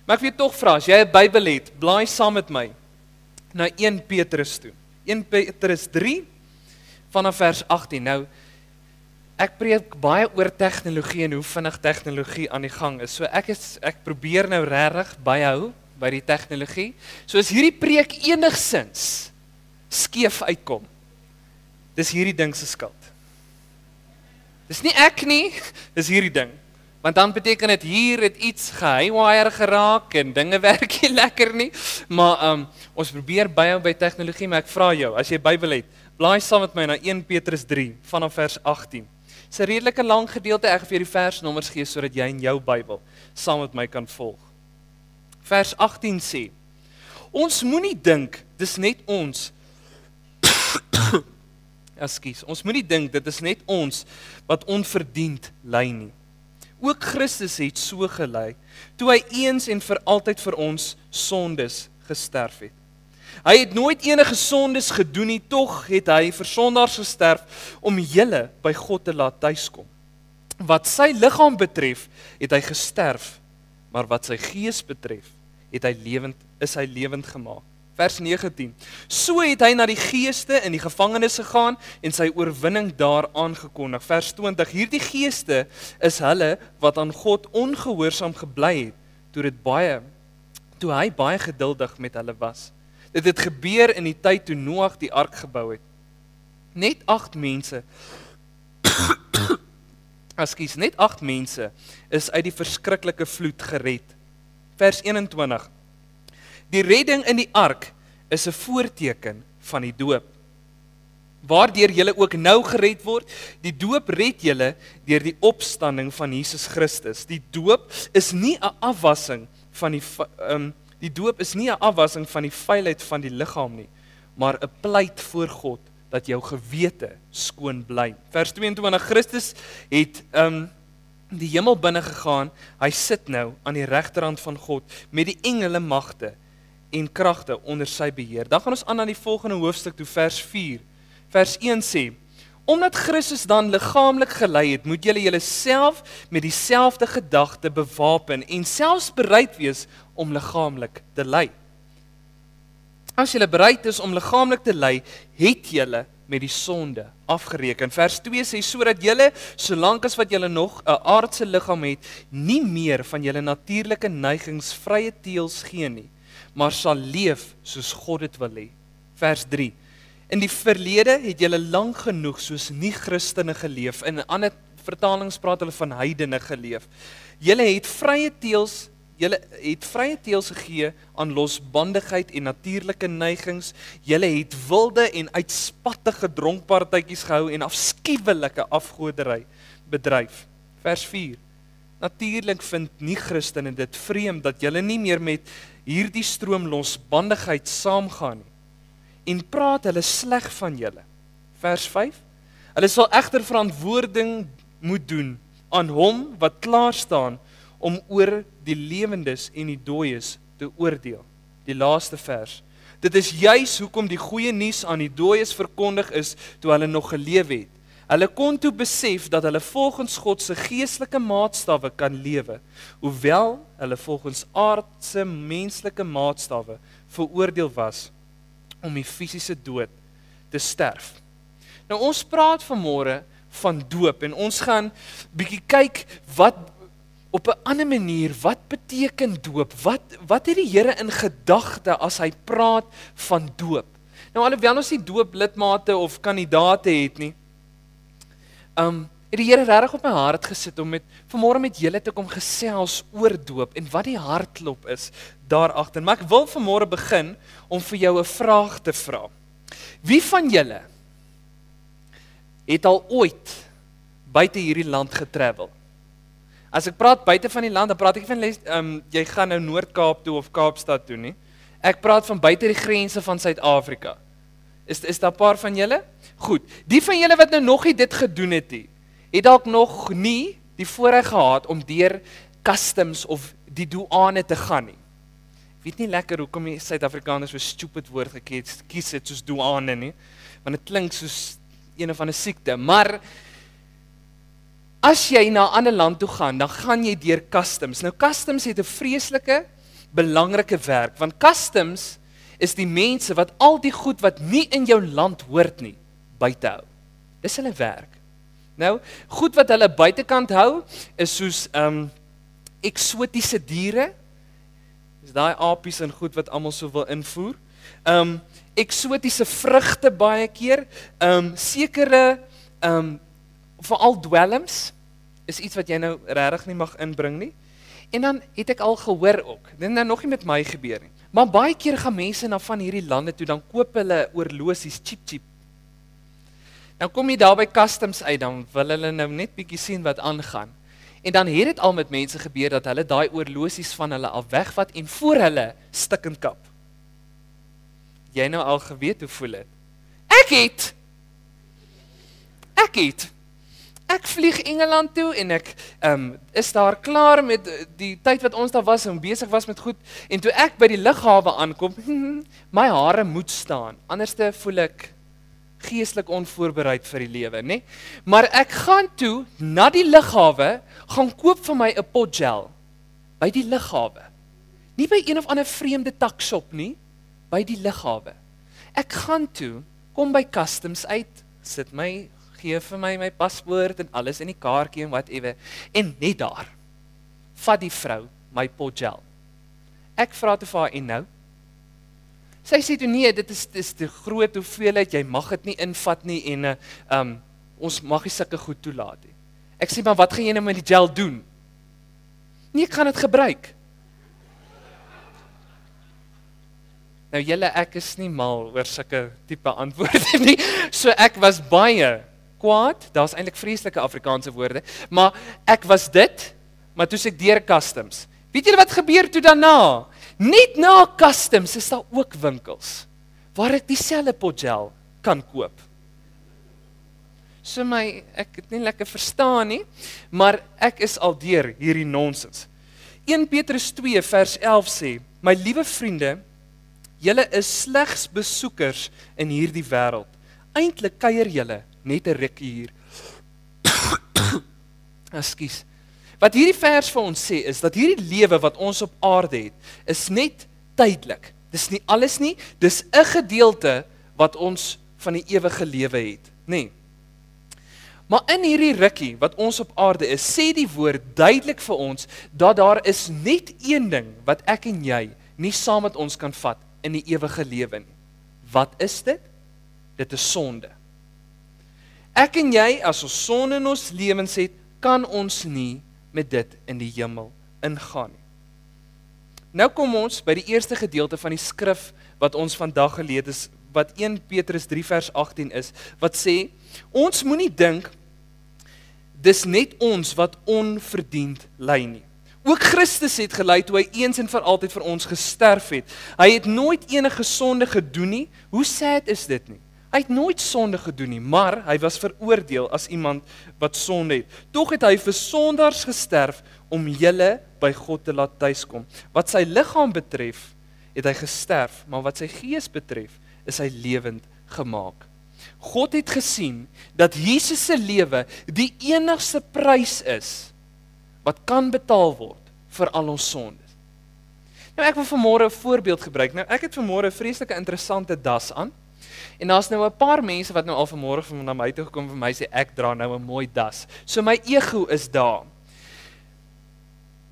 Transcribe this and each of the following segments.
Maar ek wil tog vra, as jy 'n Bybel het, blaai saam met my na 1 Petrus toe. 1 Petrus 3 vanaf vers 18. Nou, ek preek baie oor tegnologie en hoe vinnig tegnologie aan die gang is. So ek probeer nou regtig byhou by die tegnologie. So as hierdie preek enigsins skeef uitkom, dis hierdie ding se skuld. Dis nie ek nie, dis hierdie ding. Want dan beteken dit hier het iets gehaywire geraak en dinge werk nie lekker nie. Maar ons probeer byhou by tegnologie, maar ek vra jou, as jy Bybel het, blaai saam met my na 1 Petrus 3 vanaf vers 18. Dis 'n redelike lang gedeelte, ek gaan vir die versnommers gee sodat jy in jou Bybel saam met my kan volg. Vers 18 sê: Ons moenie dink dis net ons ons moenie dink dit is net ons wat onverdiend ly nie. Ook Christus het so gely, toe hy eens en vir altyd vir ons sondes gesterf het. Hy het nooit enige sondes gedoen nie, tog het hy vir sondaars gesterf om julle by God te laat tuiskom. Wat sy liggaam betref, het hy gesterf, maar wat sy gees betref, is hy lewend gemaak. Vers 19. So het hy na die geeste in die gevangenis gegaan en sy oorwinning daar aangekondig. Vers 20. Hierdie geeste is hulle wat aan God ongehoorsaam gebly het, toe hy baie geduldig met hulle was. Dit het gebeur in die tyd toe Noag die ark gebou het. Net 8 mense is uit die verskriklike vloed gered. Vers 21. Die redding in die ark is 'n voorteken van die doop, waardeur julle ook nou gered word. Die doop red julle deur die opstanding van Jesus Christus. Die doop is nie 'n afwassing van die vuilheid van die liggaam nie, maar 'n pleit voor God dat jou gewete skoon bly. Vers 22. Christus het die hemel binne gegaan. Hy sit nou aan die regterhand van God met die engele magte en kragte onder sy beheer. Dan gaan ons aan na die volgende hoofstuk toe, vers 4. Vers 1 sê: Omdat Christus dan liggaamlik gely het, moet julle julleself met dieselfde gedagte bewapen en selfs bereid wees om liggaamlik te ly. As julle bereid is om liggaamlik te ly, het julle met die sonde afgereken. Vers 2 sê: sodat julle, solank as wat julle nog 'n aardse liggaam het, nie meer van julle natuurlike neigings vrye teels gee nie, maar sal leef soos God dit wil hê. Vers 3. In die verlede het julle lank genoeg soos nie-Christene geleef. In ander vertalings praat hulle van heidene geleef. Julle het vrye teels gegee aan losbandigheid en natuurlike neigings. Julle het wilde en uitspattige dronkpartytjies gehou en afskuwelike afgoderry bedryf. Vers 4. Natuurlik vind nie-Christene dit vreemd dat julle nie meer met hierdie stroom losbandigheid saamgaan nie, en praat hulle sleg van julle. Vers 5. Hulle sal egter verantwoording moet doen aan hom wat klaar staan om oor die lewendes en die dooies te oordeel. Die laaste vers. Dit is juis hoekom die goeie nuus aan die dooies verkondig is toe hulle nog geleef het. Hulle kon toe besef dat hulle volgens God se geestelike maatstawwe kan lewe, hoewel hulle volgens aardse menslike maatstawwe veroordeel was om die fisiese dood te sterf. Nou ons praat vanmôre van doop en ons gaan bietjie kyk wat op 'n ander manier, wat beteken doop? Wat het die Here in gedagte as hy praat van doop? Nou alhoewel ons nie dooplidmate of kandidate het nie, het die Here regtig op my hart gesit om vanmôre met julle te kom gesels oor doop en wat die hartklop is daar agter. Maar ek wil vanmôre begin om vir jou 'n vraag te vra. Wie van julle het al ooit buite hierdie land getravel? As ek praat buite van die land, dan praat ek van jy gaan nou Noord-Kaap toe of Kaapstad toe nie. Ek praat van buite die grense van Suid-Afrika. Is daar 'n paar van julle? Goed. Die van julle wat nou nog nie dit gedoen het nie, het dalk nog nie die voorreg gehad om deur customs of die douane te gaan nie. Ek weet nie lekker hoekom die Suid-Afrikaners so stupid woord kies het soos douane nie, want dit klink soos een of ander siekte, maar as jy na 'n ander land toe gaan, dan gaan jy deur customs. Nou customs het 'n vreeslike belangrike werk, want customs is die mense wat al die goed wat nie in jou land hoort nie, buite hou. Dis hulle werk. Nou, goed wat hulle buitekant hou, is soos eksotiese diere, is daai apies en goed wat almal so wil invoer, eksotiese vrugte baie keer, sekere, veral dwelms, is iets wat jy nou regtig nie mag inbring nie, en dan het ek al gehoor ook, dit het nou nog nie met my gebeur nie, maar baie keer gaan mense na van hierdie lande toe, dan koop hulle oorlosies, cheap. Dan kom jy daar by customs uit, dan wil hulle nou net bietjie sien wat aangaan. En dan het dit al met mense gebeur, dat hulle daai oorlosies van hulle af wegvat, en voor hulle stikkend kap. Jy nou al geweet hoe voel het? Ek vlieg Engeland toe, en ek is daar klaar met die tyd wat ons daar was, en besig was met goed, en toe ek by die lughawe aankom, my hare moet staan, anderste voel ek geestelik onvoorbereid vir die lewe, nee? Maar ek gaan toe, na die lughawe, gaan koop vir my 'n pot gel, by die lughawe. Nie by een of ander vreemde takshop nie, by die lughawe. Ek gaan toe, kom by customs uit, gee vir my paspoort en alles in die kaartjie en whatever, en net daar, vat die vrou my pot gel. Ek vra toe vir haar, en nou? Sy sê toe, nee, dit is te groot hoeveelheid, jy mag dit nie invat nie, en ons mag nie sulke goed toelaat nie. Ek sê, maar wat gaan jy nou met die gel doen? Nee, ek gaan dit gebruik. Nou julle, ek is nie mal oor sulke tipe antwoorde nie, so ek was baie kwaad, daar's eintlik vreeslike Afrikaanse woorde, maar ek was dit, maar toe ek deur customs. Weet julle wat gebeur toe daarna? Net na customs is daar ook winkels, waar ek dieselfde pot gel kan koop. So ek het nie lekker verstaan nie, maar ek is al deur hierdie nonsens. 1 Petrus 2 vers 11 sê, my liewe vriende, julle is slegs besoekers in hierdie wêreld. Eintlik kuier julle net 'n rukkie hier. Ekskuus. Wat hierdie vers vir ons sê, is dat hierdie lewe wat ons op aarde het, is net tydelik. Dis nie alles nie, dis 'n gedeelte wat ons van die ewige lewe het, nê? Maar in hierdie rukkie wat ons op aarde is, sê die woord duidelik vir ons, dat daar is net een ding wat ek en jy nie saam met ons kan vat in die ewige lewe nie. Wat is dit? Dit is sonde. Ek en jy, as ons sonde in ons lewens het, kan ons nie met dit in die hemel ingaan nie. Nou kom ons by die eerste gedeelte van die skrif wat ons vandag gelees is, wat 1 Petrus 3 vers 18 is, wat sê, ons moenie dink, dis net ons wat onverdiend ly nie. Ook Christus het gelei toe hy eens en vir altyd vir ons gesterf het. Hy het nooit enige sonde gedoen nie. Hoe sad is dit nie? Hy het nooit sonde gedoen nie, maar hy was veroordeel as iemand wat sonde het. Tog het hy vir sondaars gesterf om julle by God te laat tuiskom. Wat sy liggaam betref, het hy gesterf, maar wat sy gees betref, is hy lewend gemaak. God het gesien dat Jesus se lewe die enigste prys is wat kan betaal word vir al ons sondes. Nou ek wil vanmôre 'n voorbeeld gebruik. Nou ek het vanmôre 'n vreeslike interessante das aan. En daar's nou 'n paar mense wat nou al vanmôre van na my toe gekom vir my sê ek dra nou 'n mooi das. So my ego is daar.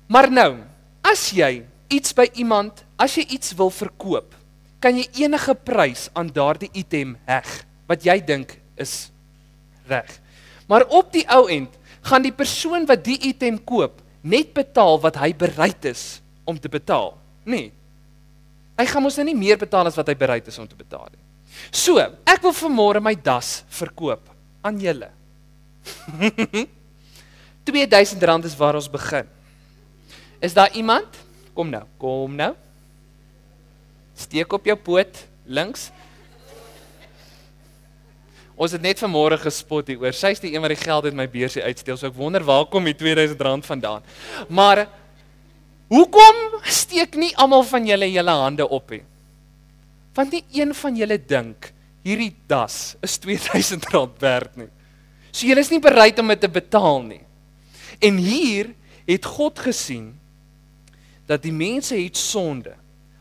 Maar nou, as jy iets by iemand, as jy iets wil verkoop, kan jy enige prys aan daardie item heg wat jy dink is reg. Maar op die ou end gaan die persoon wat die item koop net betaal wat hy bereid is om te betaal. Nee. Hy gaan mos nou nie meer betaal as wat hy bereid is om te betaal nie. So, ek wil vanmôre my das verkoop aan julle. R2000 is waar ons begin. Is daar iemand? Kom nou. Steek op jou poot, links. Ons het net vanmôre gespot hier oor. Sy is die een wat die geld uit my beursie uitsteel, so ek wonder waar kom die R2000 vandaan. Maar hoekom steek nie almal van julle hande op nie? Want nie een van julle dink hierdie das is R2000 werd nie. So julle is nie bereid om dit te betaal nie. En hier het God gesien dat die mense het sonde.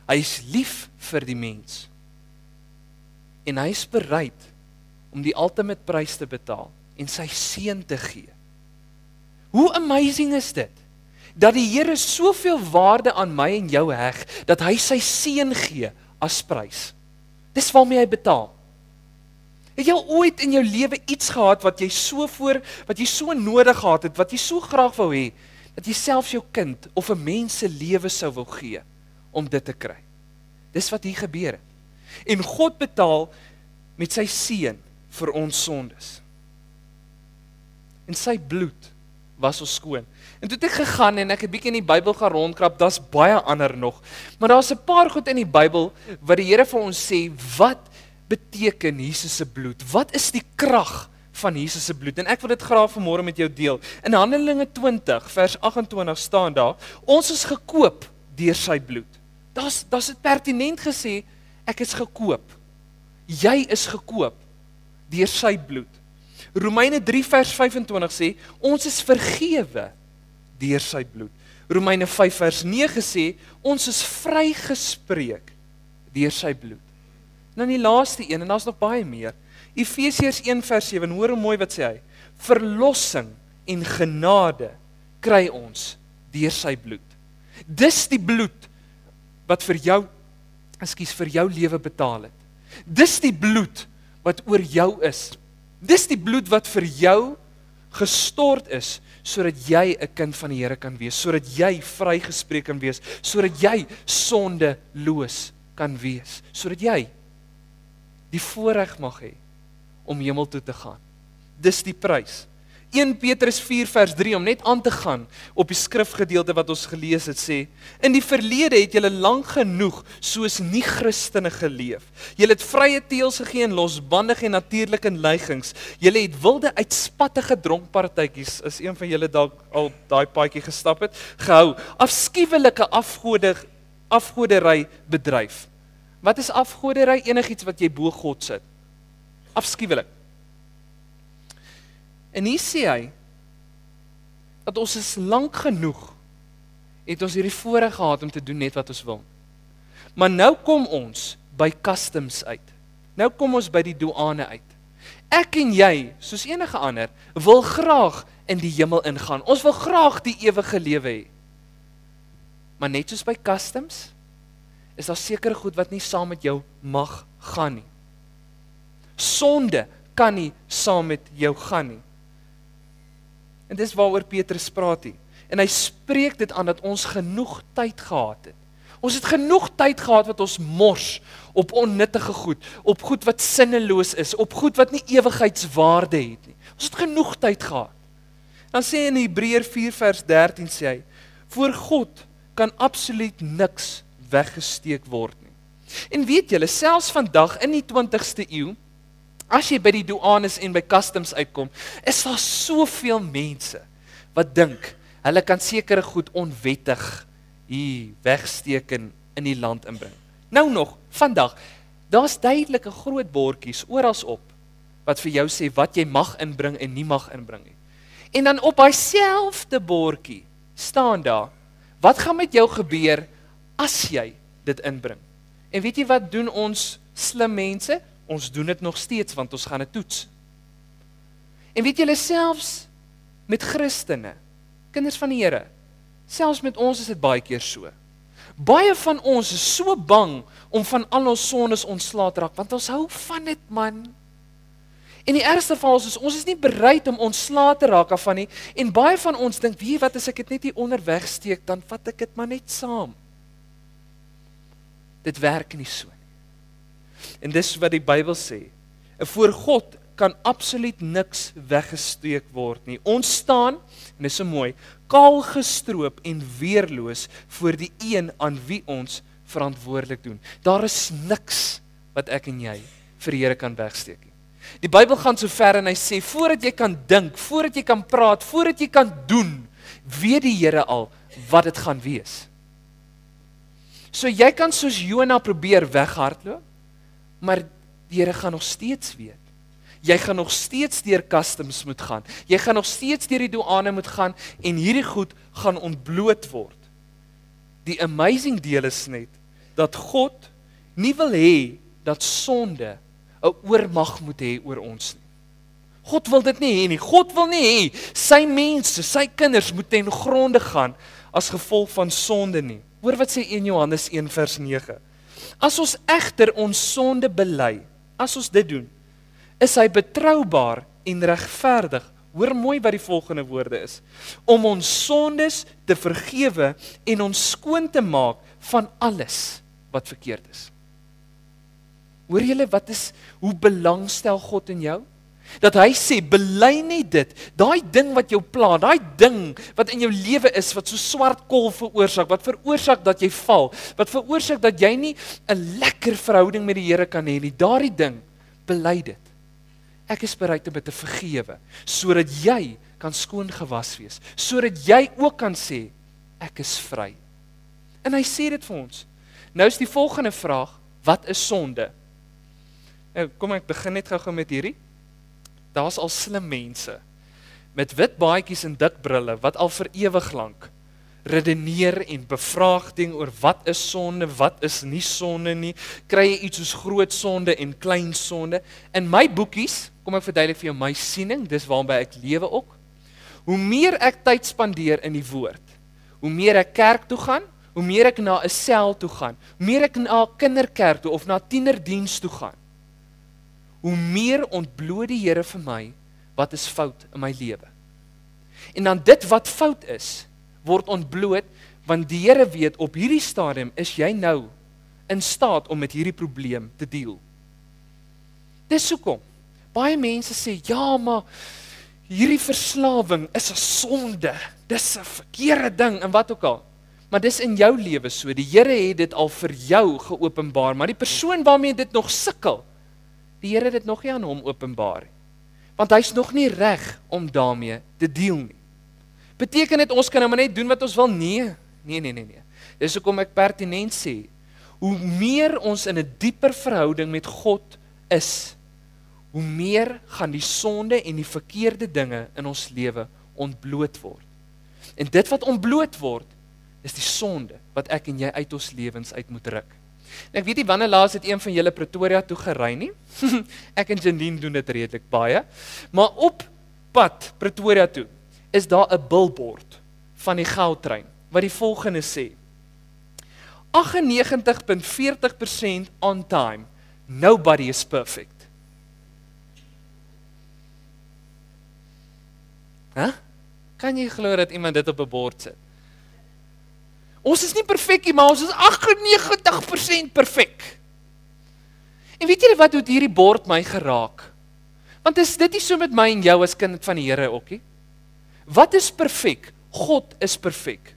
Hy is lief vir die mens. En hy is bereid om die ultimate prys te betaal en sy seun te gee. Hoe amazing is dit? Dat die Here soveel waarde aan my en jou heg, dat hy sy seun gee as prys. Dis waarmee hy betaal. Het jy ooit in jou lewe iets gehad wat jy so nodig gehad het, wat jy so graag wou hê, dat jy selfs jou kind of 'n mens se lewe sou wil gee om dit te kry? Dis wat hier gebeur het. En God betaal met sy seun vir ons sondes. En sy bloed was ons skoon. En toe het ek gegaan en ek het bietjie in die Bybel gaan rondkrap, daar's baie ander nog. Maar daar's 'n paar goed in die Bybel wat die Here vir ons sê, wat beteken Jesus se bloed? Wat is die krag van Jesus se bloed? En ek wil dit graag vanmôre met jou deel. In Handelinge 20 vers 28 staan daar, ons is gekoop deur sy bloed. Daar's dit pertinent gesê, ek is gekoop. Jy is gekoop deur sy bloed. Romeine 3 vers 25 sê, ons is vergewe deur sy bloed. Romeine 5 vers 9 sê, ons is vrygespreek deur sy bloed. Nou die laaste een, en daar's nog baie meer, Efesiërs 1 vers 7, hoor hoe mooi wat sê hy, verlossing en genade kry ons deur sy bloed. Dis die bloed wat vir jou lewe betaal het. Dis die bloed wat oor jou is. Dis die bloed wat vir jou gestort is, sodat jy 'n kind van die Here kan wees, sodat jy vrygespreek kan wees, sodat jy sondeloos kan wees, sodat jy die voorreg mag hê om hemel toe te gaan. Dis die prys. 1 Petrus 4 vers 3, om net aan te gaan op die skrifgedeelte wat ons gelees het, sê, in die verlede het julle lank genoeg soos nie-Christene geleef. Julle het vrye teels gegee en losbandige en natuurlike neigings. Julle het wilde uitspattige dronkpartytjies, is een van julle dalk al daai paadjie gestap het, gehou, afskuwelike afgodery bedryf. Wat is afgodery? Enigiets wat jy bo God sit. Afskuwelik. En hier sê hy, dat ons is lank genoeg, het ons hierdie voorreg gehad om te doen net wat ons wil. Maar nou kom ons by customs uit. Nou kom ons by die douane uit. Ek en jy, soos enige ander, wil graag in die hemel ingaan. Ons wil graag die ewige lewe hê. Maar net soos by customs, is daar sekere goed wat nie saam met jou mag gaan nie. Sonde kan nie saam met jou gaan nie. En dis waaroor Petrus praat hier. En hy spreek dit aan dat ons genoeg tyd gehad het. Ons het genoeg tyd gehad wat ons mors op onnuttige goed, op goed wat sinneloos is, op goed wat nie ewigheidswaarde het nie. Ons het genoeg tyd gehad. Dan sê in Hebreër 4 vers 13 sê hy, voor God kan absoluut niks weggesteek word nie. En weet julle, selfs vandag in die 20ste eeu, as jy by die douanes en by customs uitkom, is daar soveel mense wat dink, hulle kan sekere goed onwettig hier wegsteek en in die land inbring. Nou nog, vandag, daar's duidelike groot bordjies oral op, wat vir jou sê wat jy mag inbring en nie mag inbring nie. En dan op daai selfde bordjie staan daar, wat gaan met jou gebeur as jy dit inbring? En weet jy wat doen ons slim mense? Ons doen dit nog steeds, want ons gaan dit toets. En weet julle, selfs met Christene, kinders van die Here, selfs met ons is dit baie keer so. Baie van ons is so bang om van al ons sondes ontslae te raak, want ons hou van dit, man. En die ergste van ons is nie bereid om ontslae te raak daarvan nie, en baie van ons dink, weet jy wat, as ek dit net hier onderweg steek, dan vat ek dit maar net saam. Dit werk nie so nie. En dis wat die Bybel sê, voor God kan absoluut niks weggesteek word nie. Ons staan, en dis so mooi, kaal gestroop en weerloos voor die een aan wie ons verantwoordelik doen. Daar is niks wat ek en jy vir die Here kan wegsteek nie. Die Bybel gaan so ver en hy sê, voordat jy kan dink, voordat jy kan praat, voordat jy kan doen, weet die Here al wat dit gaan wees. So jy kan soos Jona probeer weghardloop, maar die Here gaan nog steeds weet. Jy gaan nog steeds deur customs moet gaan. Jy gaan nog steeds deur die douane moet gaan en hierdie goed gaan ontbloot word. Die amazing deel is net, dat God nie wil hê, dat sonde 'n oormag moet hê oor ons nie. God wil dit nie hê nie. God wil nie hê sy mense, sy kinders moet ten gronde gaan as gevolg van sonde nie. Hoor wat sê 1 Johannes 1 vers 9. As ons egter ons sonde bely, as ons dit doen, is hy betroubaar en regverdig. Hoor mooi wat die volgende woorde is. Om ons sondes te vergewe en ons skoon te maak van alles wat verkeerd is. Hoor julle hoe belangstel God in jou? Dat hy sê, bely net dit, daai ding wat jou pla, daai ding wat in jou lewe is, wat so swart kol veroorsaak, wat veroorsaak dat jy val, wat veroorsaak dat jy nie 'n lekker verhouding met die Here kan hê nie, daardie ding, bely dit. Ek is bereid om dit te vergewe, sodat jy kan skoon gewas wees, sodat jy ook kan sê, ek is vry. En hy sê dit vir ons. Nou is die volgende vraag, wat is sonde? Nou, kom ek begin net gou met hierdie. Daar's al slim mense, met wit baadjies en dik brille, wat al vir ewig lank redeneer en bevraagding oor wat is sonde, wat is nie sonde nie, kry jy iets soos groot sonde en klein sonde. In my boekies, kom ek verduidelik vir jou my siening, dis waarby ek lewe ook. Hoe meer ek tyd spandeer in die woord, hoe meer ek kerk toe gaan, hoe meer ek na 'n sel toe gaan, hoe meer ek na 'n kinderkerk toe of na tienerdiens toe gaan, hoe meer ontbloot die Here vir my wat is fout in my lewe. En dan dit wat fout is, word ontbloot, want die Here weet op hierdie stadium is jy nou in staat om met hierdie probleem te deel. Dis hoekom baie mense sê, ja, maar hierdie verslawing is 'n sonde, dis 'n verkeerde ding en wat ook al. Maar dis in jou lewe so, die Here het dit al vir jou geopenbaar, maar die persoon waarmee dit nog sukkel, die Here het dit nog nie aan hom openbaar nie. Want hy's nog nie reg om daarmee te deel nie. Beteken dit ons kan nou maar net doen wat ons wil? Nee. Dis hoekom ek pertinent sê, hoe meer ons in 'n dieper verhouding met God is, hoe meer gaan die sonde en die verkeerde dinge in ons lewe ontbloot word. En dit wat ontbloot word, is die sonde wat ek en jy uit ons lewens uit moet ruk. En ek weet nie wanneer laas het een van julle Pretoria toe gery nie. Ek en Janine doen dit redelik baie. Maar op pad Pretoria toe is daar 'n billboard van die Gautrain wat die volgende sê: 98.40% on time. Nobody is perfect. Kan jy glo dat iemand dit op 'n bord sit? Ons is nie perfek nie, maar ons is 98% perfek. En weet julle wat het hierdie bord my geraak? Want is dit nie so met my en jou as kind van die Here ookie? Wat is perfek? God is perfek.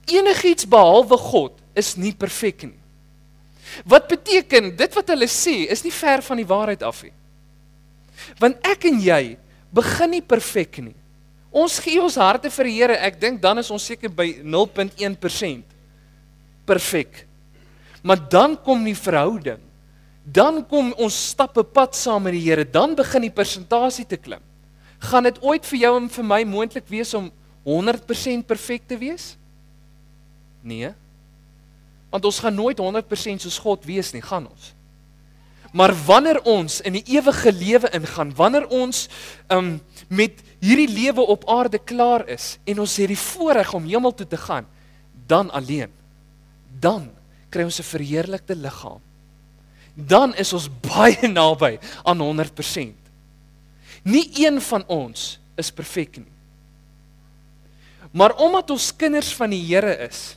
Enigiets behalwe God is nie perfek nie. Wat beteken, dit wat hulle sê, is nie ver van die waarheid af nie. Want ek en jy begin nie perfek nie. Ons gee ons harte vir die Here, ek dink dan is ons seker by 0.1% perfek. Maar dan kom die verhouding, dan kom ons stap 'n pad saam met die Here, dan begin die persentasie te klim. Gaan dit ooit vir jou en vir my moontlik wees om 100% perfek te wees? Nee. Want ons gaan nooit 100% soos God wees nie, gaan ons. Maar wanneer ons in die ewige lewe ingaan, wanneer ons met hierdie lewe op aarde klaar is, en ons het die voorreg om hemel toe te gaan, dan alleen, dan kry ons 'n verheerlikte liggaam. Dan is ons baie naby aan 100%. Nie een van ons is perfek nie. Maar omdat ons kinders van die Here is,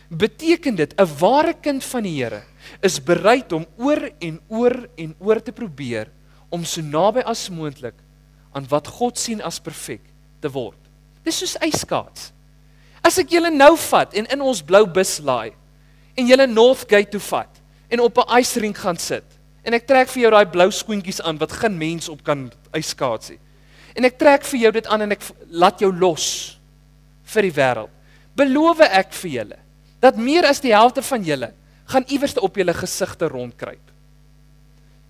beteken dit, 'n ware kind van die Here is bereid om oor en oor en oor te probeer om so naby as moontlik aan wat God sien as perfek te word. Dis soos yskaats. As ek julle nou vat en in ons blou bus laai en julle Northgate toe vat en op 'n ysrink gaan sit en ek trek vir jou daai blou skoentjies aan wat geen mens op kan yskaats nie. En ek trek vir jou dit aan en ek laat jou los vir die wêreld. Beloof ek vir julle dat meer as die helfte van julle gaan iewers op julle gesigte rondkruip.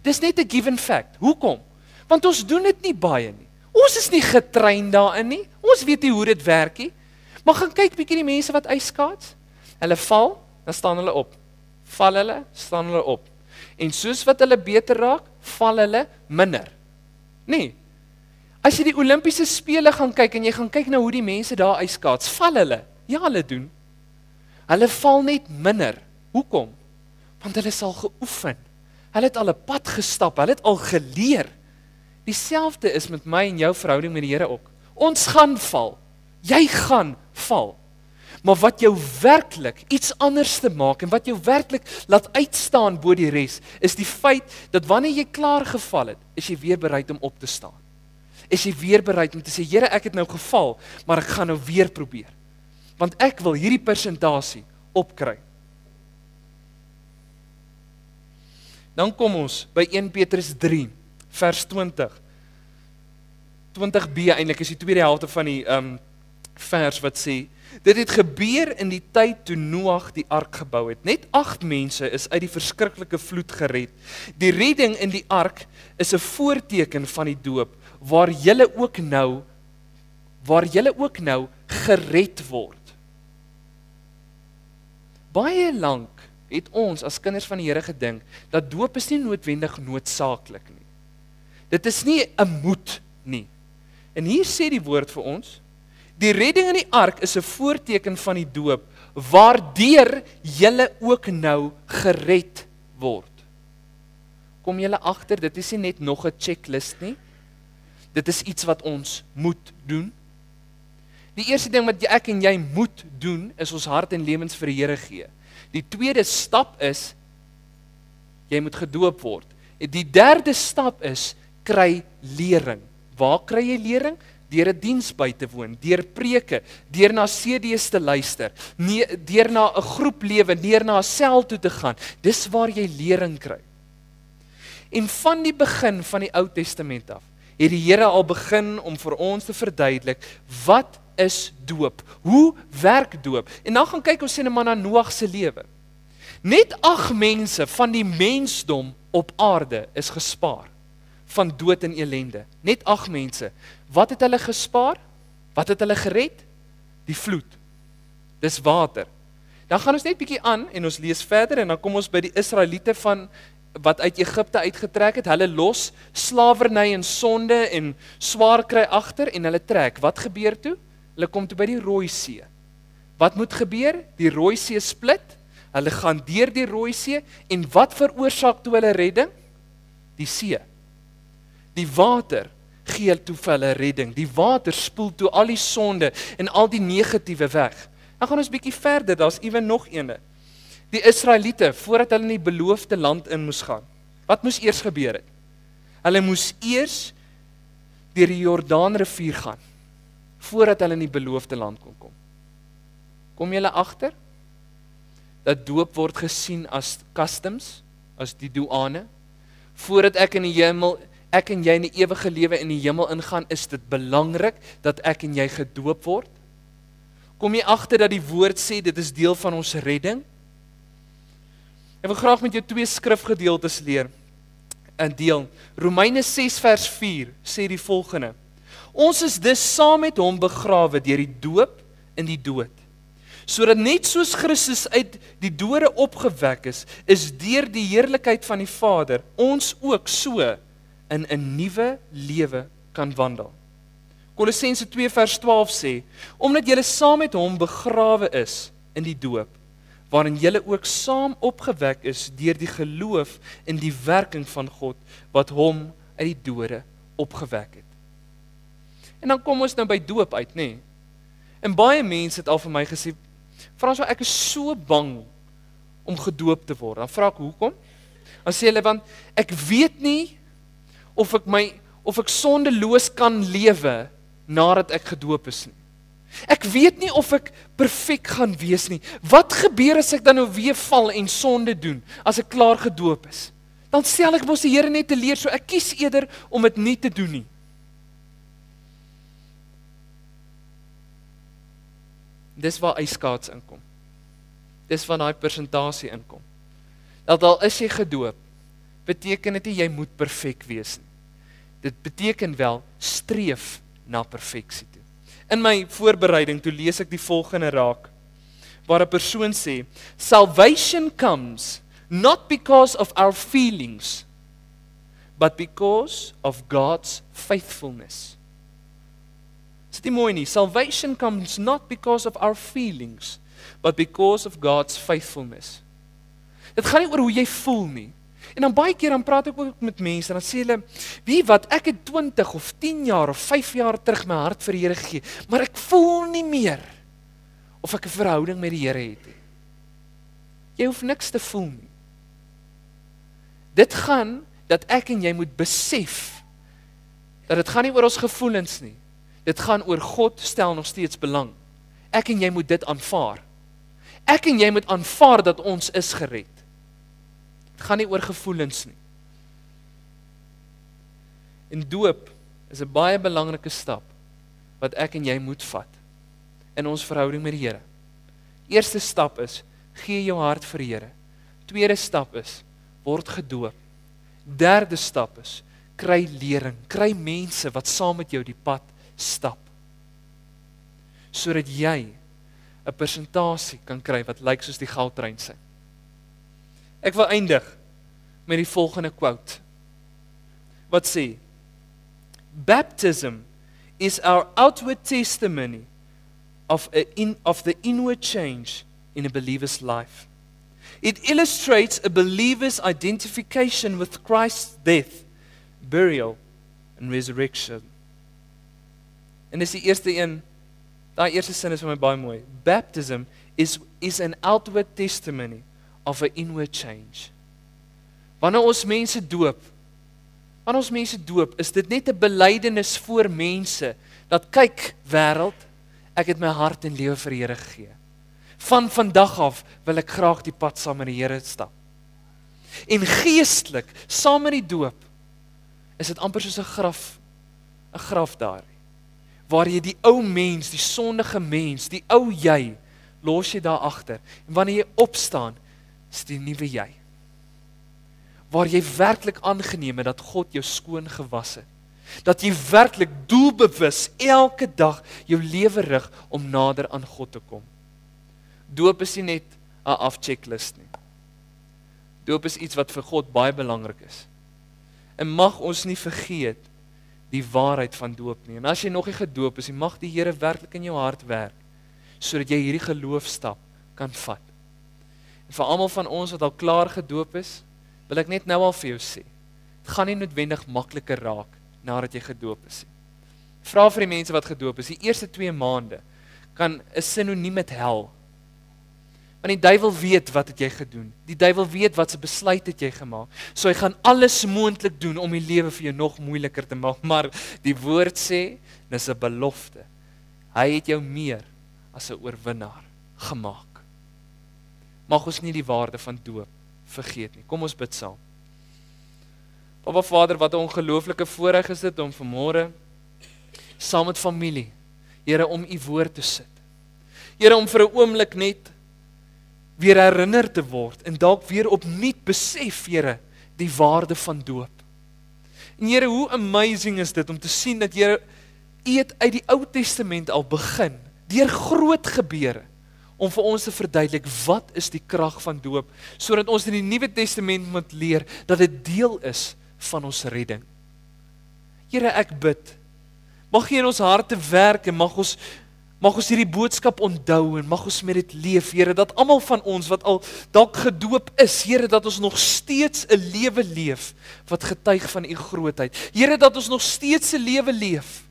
Dis net 'n given fact. Hoekom? Want ons doen dit nie baie nie. Ons is nie getrein daarin nie. Ons weet nie hoe dit werk nie. Maar gaan kyk bietjie die mense wat yskaats. Hulle val, dan staan hulle op. Val hulle, staan hulle op. En soos wat hulle beter raak, val hulle minder. Nee. As jy die Olimpiese spele gaan kyk en jy gaan kyk na hoe die mense daar ijskaats, val hulle. Ja, hulle doen. Hulle val net minder. Hoekom? Want hulle is al geoefen. Hulle het al 'n pad gestap, hulle het al geleer. Dieselfde is met my en jou verhouding met die Here ook. Ons gaan val. Jy gaan val. Maar wat jou werklik iets anders te maak en wat jou werklik laat uitstaan bo die res, is die feit dat wanneer jy klaar geval het, is jy weer bereid om op te staan. Is jy weer bereid om te sê, Here, ek het nou geval, maar ek gaan nou weer probeer. Want ek wil hierdie persentasie opkry. Dan kom ons by 1 Petrus 3, vers 20. 20b eintlik is die tweede helfte van die vers wat sê, dit het gebeur in die tyd toe Noag die ark gebou het. Net 8 mense is uit die verskriklike vloed gered. Die redding in die ark is 'n voorteken van die doop, waar julle ook nou gered word. Baie lank het ons as kinders van die Here gedink, dat doop is nie noodwendig noodsaaklik nie. Dit is nie 'n moet nie. En hier sê die woord vir ons, die redding in die ark is 'n voorteken van die doop, waardeur julle ook nou gered word. Kom julle agter, dit is nie net nog 'n checklist nie. Dit is iets wat ons moet doen. Die eerste ding wat ek en jy moet doen, is ons hart en lewens vir die Here gee. Die tweede stap is, jy moet gedoop word. Die derde stap is, kry lering. Waar kry jy lering? Deur 'n diens by te woon, deur preke, deur na CD's te luister, deur na 'n groep lewe, deur na 'n sel toe te gaan. Dis waar jy lering kry. En van die begin van die Ou Testament af, het die Here al begin om vir ons te verduidelik, wat is doop? Hoe werk doop? En dan gaan kyk ons sien maar na Noag se lewe. Net 8 mense van die mensdom op aarde is gespaar van dood en elende. Net 8 mense. Wat het hulle gespaar? Wat het hulle gered? Die vloed. Dis water. Dan gaan ons net bietjie aan en ons lees verder en dan kom ons by die Israeliete van wat uit Egipte uitgetrek het. Hulle los slawerny en sonde en swaar kry agter en hulle trek. Wat gebeur toe? Hulle kom toe by die Rooi See. Wat moet gebeur? Die Rooi See split. Hulle gaan deur die Rooi See en wat veroorsaak toe hulle redding? Die see. Die water gee toe vir hulle redding. Die water spoel toe al die sonde en al die negatiewe weg. Dan gaan ons bietjie verder, daar's ewen nog eene. Die Israeliete, voordat hulle in die beloofde land in moes gaan, wat moes eers gebeur het? Hulle moes eers deur die Jordaanrivier gaan, voordat hulle in die beloofde land kon kom. Kom julle agter? Dat doop word gesien as customs, as die douane. Voordat ek en jy in die ewige lewe in die hemel ingaan, is dit belangrik dat ek en jy gedoop word. Kom jy agter dat die woord sê, dit is deel van ons redding? Ek wil graag met jou 2 skrifgedeeltes deel. Romeine 6 vers 4 sê die volgende. Ons is dus saam met hom begrawe deur die doop in die dood. Sodat net soos Christus uit die dode opgewek is deur die heerlikheid van die Vader, ons ook so in 'n nuwe lewe kan wandel. Kolossense 2 vers 12 sê, omdat julle saam met hom begrawe is in die doop, waarin julle ook saam opgewek is deur die geloof in die werking van God, wat hom uit die dode opgewek het. En dan kom ons nou by doop uit, nê? En baie mense het al vir my gesê, François, ek is so bang om gedoop te word. Dan vra ek, hoekom? Dan sê hulle, want ek weet nie of ek sondeloos kan lewe nadat ek gedoop is nie. Ek weet nie of ek perfek gaan wees nie. Wat gebeur as ek dan nou weer val en sonde doen, as ek klaar gedoop is? Dan stel ek mos die Here net te leer, so ek kies eerder om dit nie te doen nie. Dis waar yskaats inkom. Dis waar daai persentasie inkom. Dat al is jy gedoop, beteken dit nie jy moet perfek wees nie. Dit beteken wel, streef na perfeksie toe. In my voorbereiding toe lees ek die volgende raak. waar 'n persoon sê, salvation comes not because of our feelings, but because of God's faithfulness. Is dit nie mooi nie? Salvation comes not because of our feelings, but because of God's faithfulness. Dit gaan nie oor hoe jy voel nie. En dan baie keer dan praat ek ook met mense en dan sê hulle, wie wat, ek het 20 of 10 jaar of 5 jaar terug my hart vir die Here gegee, maar ek voel nie meer of ek 'n verhouding met die Here het nie. Jy hoef niks te voel nie. Dit gaan dat ek en jy moet besef dat dit gaan nie oor ons gevoelens nie. Dit gaan oor God stel nog steeds belang. Ek en jy moet dit aanvaar. Ek en jy moet aanvaar dat ons is gered. Dit gaan nie oor gevoelens nie. En doop is 'n baie belangrike stap wat ek en jy moet vat in ons verhouding met die Here. Eerste stap is, gee jou hart vir die Here. Tweede stap is, word gedoop. Derde stap is, kry lering, kry mense wat saam met jou die pad stap. Sodat jy 'n persentasie kan kry wat lyk soos die goudtrein sy. Ek wil eindig met die volgende quote. Wat sê, baptism is our outward testimony of the inward change in a believer's life. It illustrates a believer's identification with Christ's death, burial and resurrection. En dis die eerste een, daai eerste sin is vir my baie mooi. Baptism is an outward testimony of an inward change. Wanneer ons mense doop, is dit net 'n belydenis voor mense, dat kyk wêreld, ek het my hart en lewe vir die Here gegee. Van vandag af wil ek graag die pad saam met die Here stap. En geestelik, saam met die doop, is dit amper soos 'n graf daar, waar jy die ou mens, die sondige mens, die ou jy, los jy daar agter. En wanneer jy opstaan, is die nuwe jy. Waar jy werklik aangeneem het dat God jou skoon gewas het. Dat jy werklik doelbewus elke dag jou lewe rig om nader aan God te kom. Doop is nie net 'n afchecklist nie. Doop is iets wat vir God baie belangrik is. En mag ons nie vergeet die waarheid van doop nie. En as jy nog nie gedoop is, mag die Here werklik in jou hart werk, sodat jy hierdie geloofstap kan vat. En vir almal van ons wat al klaar gedoop is, wil ek net nou al vir jou sê, dit gaan nie noodwendig makliker raak nadat jy gedoop is nie. Vra vir die mense wat gedoop is, die eerste 2 maande kan 'n sinoniem met hel. Want die duiwel weet wat het jy gedoen. Die duiwel weet wat se besluit het jy gemaak. So hy gaan alles moontlik doen om die lewe vir jou nog moeiliker te maak, maar die woord sê, dis 'n belofte. Hy het jou meer as 'n oorwinnaar gemaak. Mag ons nie die waarde van doop vergeet nie. Kom ons bid saam. Papa Vader, wat 'n ongelooflike voorreg is dit om vanmôre saam met familie, Here, om u woord te sit. Here, om vir 'n oomblik net weer herinner te word en dalk weer opnuut besef, Here, die waarde van doop. En Here, hoe amazing is dit om te sien dat Here, u het uit die Ou Testament al begin, deur groot gebeure, om vir ons te verduidelik wat is die krag van doop, sodat ons in die Nuwe Testament moet leer dat dit deel is van ons redding. Here, ek bid, mag U in ons harte werk en mag ons hierdie boodskap onthou en mag ons met dit leef, Here, dat almal van ons wat al dalk gedoop is, Here, dat ons nog steeds 'n lewe leef wat getuig van U grootheid. Here, dat ons nog steeds 'n lewe leef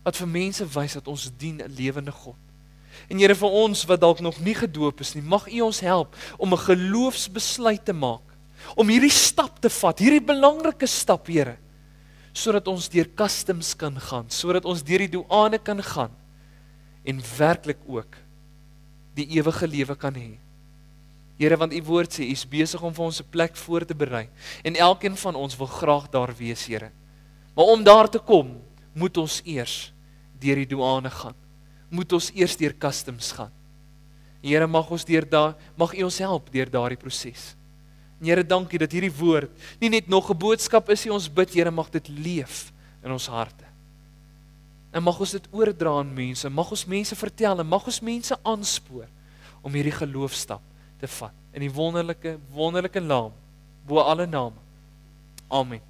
wat vir mense wys dat ons dien 'n lewende God. En Here, vir ons wat dalk nog nie gedoop is nie, mag U ons help om 'n geloofsbesluit te maak, om hierdie stap te vat, hierdie belangrike stap, Here, sodat ons deur customs kan gaan, sodat ons deur die douane kan gaan, en werklik ook die ewige lewe kan hê. Here, want U woord sê, U is besig om vir ons 'n plek voor te berei, en elkeen van ons wil graag daar wees, Here. Maar om daar te kom, moet ons eers deur die douane gaan, moet ons eers deur customs gaan. Here, mag U ons help deur daardie proses. En Here, dankie dat hierdie woord nie net nog 'n boodskap is, ons bid, Here, mag dit leef in ons harte. En mag ons dit oordra aan mense, mag ons mense vertel en mag ons mense aanspoor om hierdie geloofstap te vat in die wonderlike naam bo alle name. Amen.